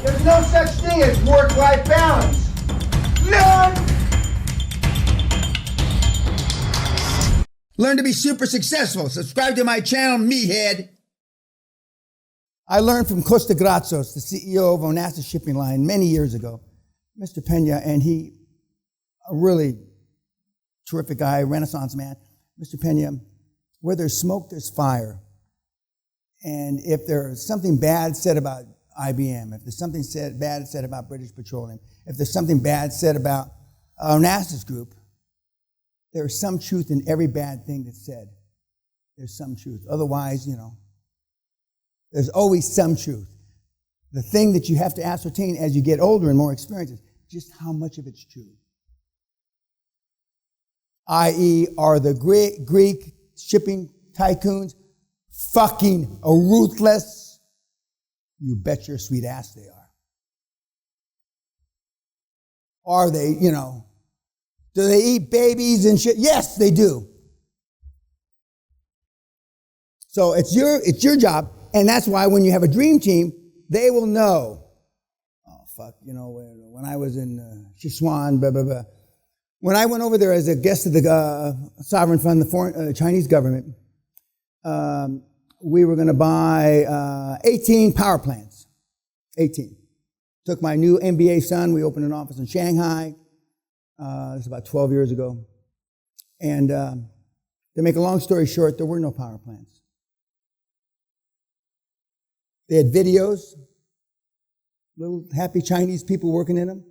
There's no such thing as work-life balance. None! Learn to be super successful. Subscribe to my channel, meathead. I learned from Costa Grazos, the CEO of Onassis Shipping Line, many years ago, Mr. Peña, and he, a really terrific guy, Renaissance man. Mr. Peña, where there's smoke, there's fire. And if there's something bad said about IBM, if there's something bad said about British Petroleum, if there's something bad said about Onassis Group, there's some truth in every bad thing that's said. There's some truth. Otherwise, there's always some truth. The thing that you have to ascertain as you get older and more experienced is just how much of it's true. I.e., are the Greek shipping tycoons fucking ruthless? You bet your sweet ass they are. Are they, do they eat babies and shit? Yes, they do. So it's your job, and that's why when you have a dream team, they will know. Oh, fuck, when I was in Sichuan, blah, blah, blah. When I went over there as a guest of the Sovereign Fund, the Chinese government, we were going to buy 18 power plants. 18. Took my new MBA son. We opened an office in Shanghai. This was about 12 years ago. And to make a long story short, there were no power plants. They had videos, little happy Chinese people working in them.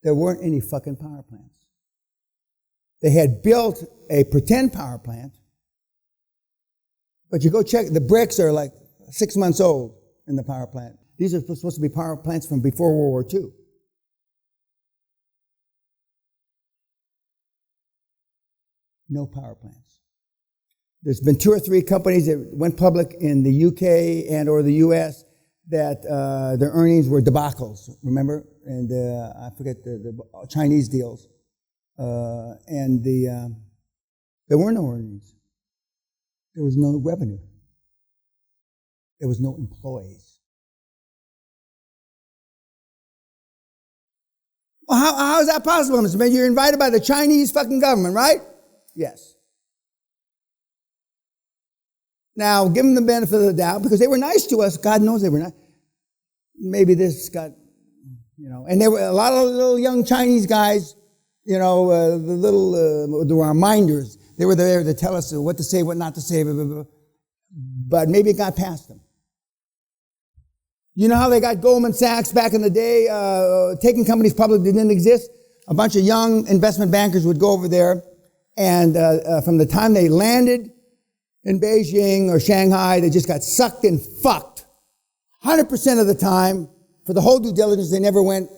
There weren't any fucking power plants. They had built a pretend power plant, but you go check, the bricks are like 6 months old in the power plant. These are supposed to be power plants from before World War II. No power plants. There's been 2 or 3 companies that went public in the UK and or the US that their earnings were debacles, remember? And I forget the Chinese deals. There were no earnings. There was no revenue. There was no employees. Well, how is that possible, Mr. Mayor? You're invited by the Chinese fucking government, right? Yes. Now, give them the benefit of the doubt, because they were nice to us. God knows they were nice. Maybe this got, and there were a lot of little young Chinese guys, the reminders. They were there to tell us what to say, what not to say, blah, blah, blah. But maybe it got past them. You know how they got Goldman Sachs back in the day, taking companies public that didn't exist? A bunch of young investment bankers would go over there, and from the time they landed in Beijing or Shanghai, they just got sucked and fucked. 100% of the time, for the whole due diligence, they never went,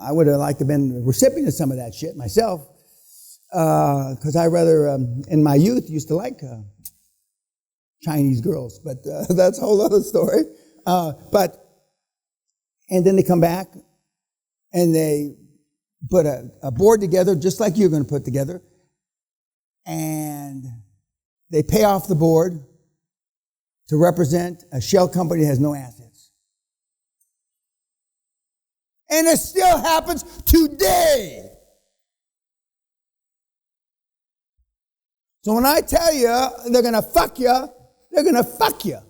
I would have liked to have been a recipient of some of that shit myself, because I rather, in my youth, used to like Chinese girls, but that's a whole other story. And then they come back, and they put a board together, just like you're going to put together, and they pay off the board to represent a shell company that has no assets. And it still happens today. So when I tell you they're going to fuck you, they're going to fuck you.